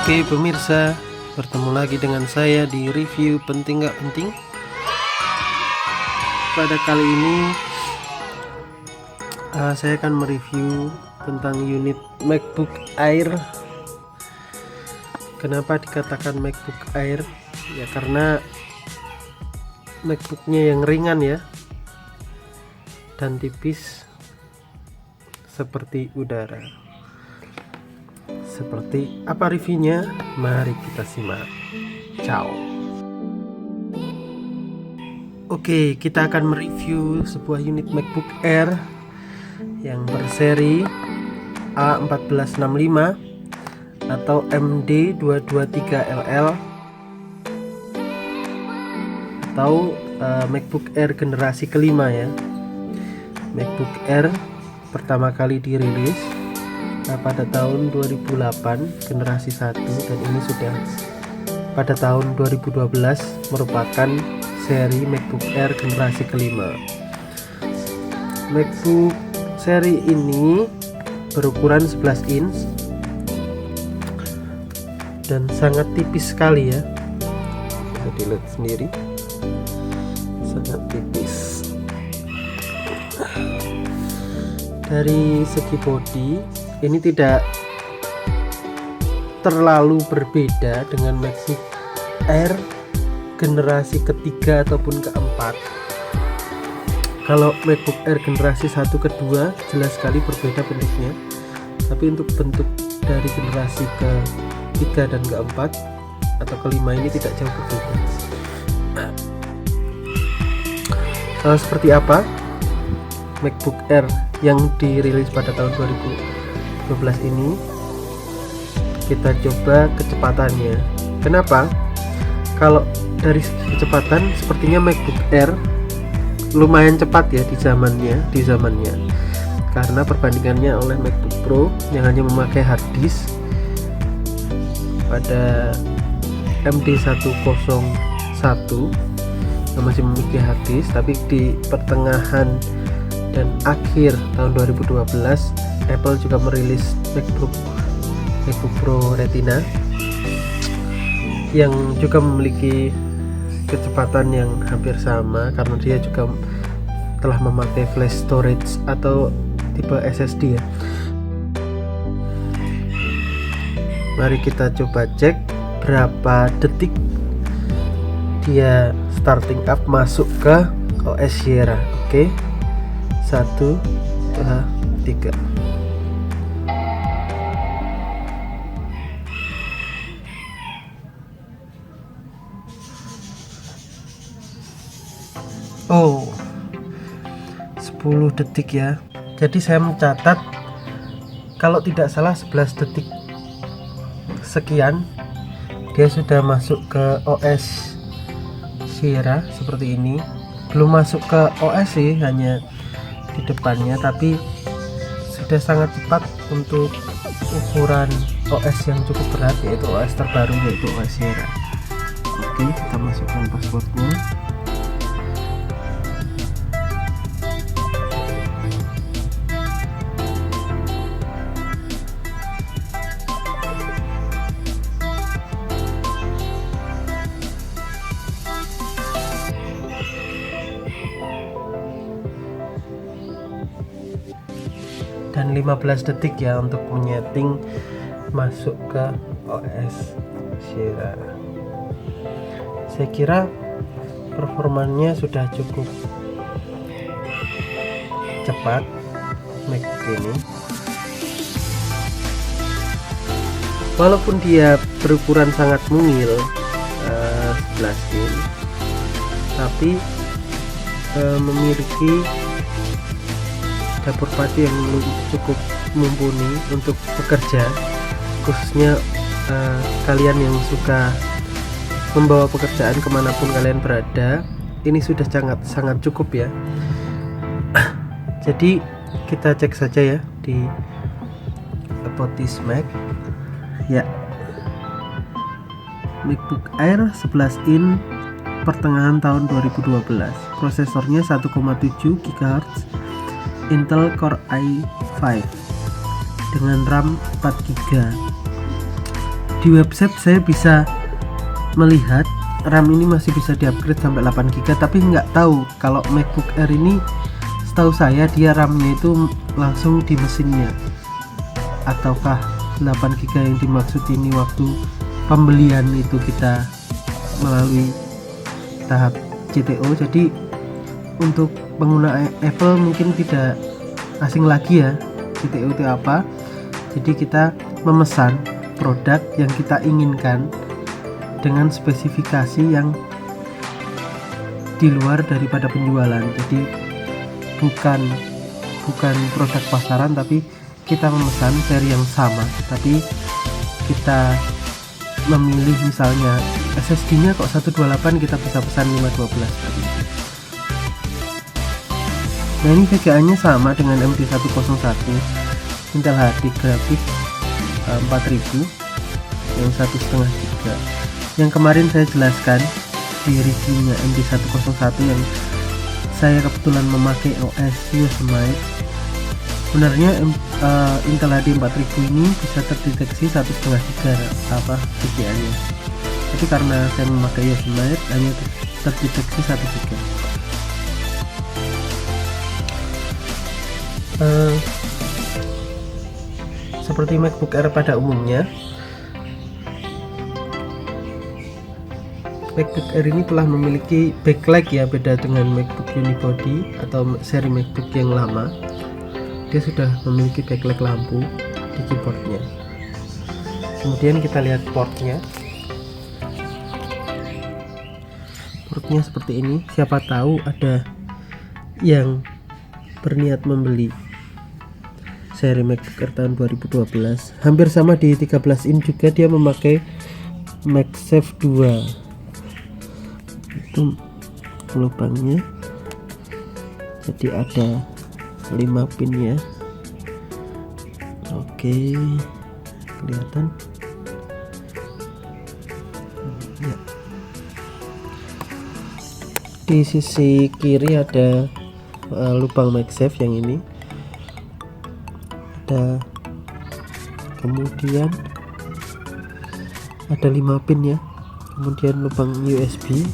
Oke pemirsa, bertemu lagi dengan saya di review penting gak penting. Pada kali ini saya akan mereview tentang unit MacBook Air. Kenapa dikatakan MacBook Air? Ya karena MacBooknya yang ringan ya, dan tipis seperti udara. Seperti apa reviewnya? Mari kita simak. Ciao. Oke, kita akan mereview sebuah unit MacBook Air yang berseri A1465 atau MD223LL atau MacBook Air generasi kelima ya. MacBook Air pertama kali dirilis pada tahun 2008 generasi 1, dan ini sudah pada tahun 2012 merupakan seri MacBook Air generasi kelima. MacBook seri ini berukuran 11 inch dan sangat tipis sekali ya, bisa dilihat sendiri, sangat tipis. Dari segi body ini tidak terlalu berbeda dengan MacBook Air generasi ketiga ataupun keempat. Kalau MacBook Air generasi 1 kedua jelas sekali berbeda bentuknya, tapi untuk bentuk dari generasi ketiga dan keempat atau kelima ini tidak jauh berbeda. Seperti apa MacBook Air yang dirilis pada tahun 2012 ini? Kita coba kecepatannya. Kenapa? Kalau dari kecepatan sepertinya MacBook Air lumayan cepat ya di zamannya, karena perbandingannya oleh MacBook Pro yang hanya memakai hard disk pada MD101 yang masih memiliki hard disk, tapi di pertengahan dan akhir tahun 2012 Apple juga merilis MacBook Pro Retina yang juga memiliki kecepatan yang hampir sama, karena dia juga telah memakai flash storage atau tipe SSD ya. Mari kita coba cek berapa detik dia starting up masuk ke OS Sierra. Oke, 1, 2, 3. Oh, 10 detik ya. Jadi saya mencatat kalau tidak salah 11 detik sekian dia sudah masuk ke OS Sierra seperti ini. Belum masuk ke OS sih, hanya di depannya, tapi sudah sangat cepat untuk ukuran OS yang cukup berat, yaitu OS terbaru, yaitu OS Sierra. Oke, kita masukkan passwordnya. Dan 15 detik ya untuk menyeting masuk ke OS Sierra. Saya kira performanya sudah cukup cepat MacBook ini. Walaupun dia berukuran sangat mungil 11 inch, tapi memiliki dapur padi yang cukup mumpuni untuk bekerja, khususnya kalian yang suka membawa pekerjaan kemanapun kalian berada. Ini sudah sangat cukup ya. Jadi kita cek saja ya di About This Mac ya. MacBook Air 11 inch pertengahan tahun 2012, prosesornya 1,7 GHz Intel Core i5 dengan RAM 4 GB. di website saya bisa melihat RAM ini masih bisa di-upgrade sampai 8GB, tapi nggak tahu kalau MacBook Air ini, setahu saya dia RAM-nya itu langsung di mesinnya, ataukah 8GB yang dimaksud ini waktu pembelian itu kita melalui tahap CTO. Jadi untuk pengguna Apple mungkin tidak asing lagi ya CTO itu apa. Jadi kita memesan produk yang kita inginkan dengan spesifikasi yang di luar daripada penjualan. Jadi bukan produk pasaran, tapi kita memesan seri yang sama, tapi kita memilih misalnya SSD-nya kok 128, kita bisa pesan 512 tadi. Nah ini VGA-nya sama dengan MD101 Intel HD grafik 4000 yang 1,5 GB yang kemarin saya jelaskan di reviewnya MD101 yang saya kebetulan memakai OS Yosemite. Sebenarnya Intel HD 4000 ini bisa terdeteksi 1,5 GB VGA-nya, tapi karena saya memakai Yosemite hanya terdeteksi 1 GB. Seperti MacBook Air pada umumnya, MacBook Air ini telah memiliki backlight ya, beda dengan MacBook Unibody atau seri MacBook yang lama. Dia sudah memiliki backlight lampu di keyboardnya. Kemudian kita lihat portnya. Portnya seperti ini. Siapa tahu ada yang berniat membeli seri MacBook Air tahun 2012. Hampir sama di 13 in juga dia memakai MagSafe 2. Itu lubangnya, jadi ada 5 pin ya. Oke, kelihatan ya. Di sisi kiri ada lubang MagSafe yang ini ada, kemudian ada 5 pin ya, kemudian lubang USB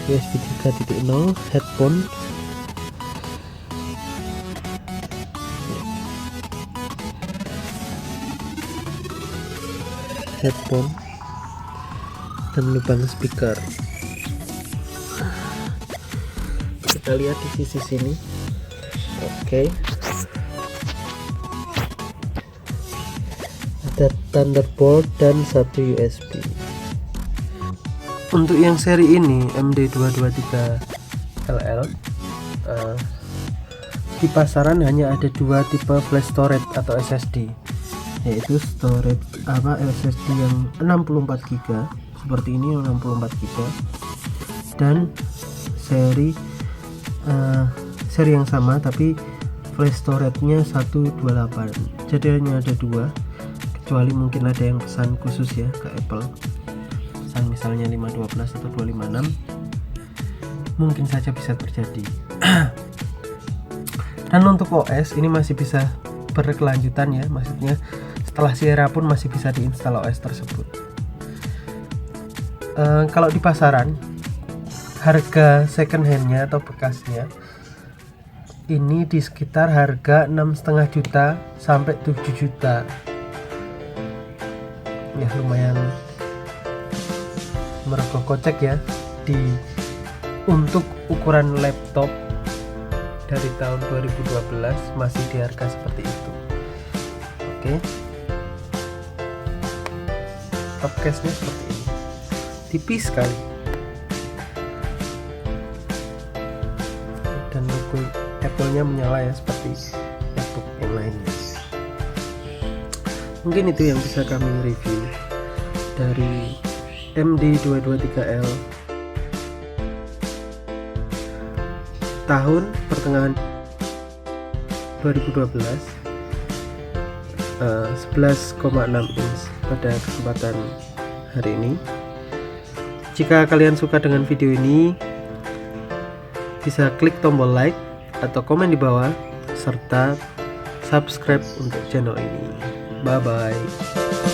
3.0 headphone, dan lubang speaker. Kita lihat di sisi sini. Oke. Ada Thunderbolt dan 1 USB. Untuk yang seri ini MD223LL di pasaran hanya ada 2 tipe flash storage atau SSD, yaitu storage SSD yang 64GB seperti ini, 64GB, dan seri yang sama tapi flash storage-nya 128. Jadi hanya ada 2, kecuali mungkin ada yang pesan khusus ya ke Apple, pesan misalnya 512 atau 256, mungkin saja bisa terjadi. Dan untuk OS ini masih bisa berkelanjutan ya, maksudnya setelah Sierra pun masih bisa diinstal OS tersebut. Kalau di pasaran harga second handnya atau bekasnya ini di sekitar harga 6,5 juta sampai 7 juta ya, lumayan merogoh kocek ya untuk ukuran laptop dari tahun 2012 masih di harga seperti itu. Oke. Top case-nya seperti ini, tipis sekali, dan logo Apple-nya menyala ya seperti MacBook yang lainnya. Mungkin itu yang bisa kami review dari MD223L tahun pertengahan 2012, 11,6 inch pada kesempatan hari ini. Jika kalian suka dengan video ini, bisa klik tombol like atau komen di bawah, serta subscribe untuk channel ini. Bye bye.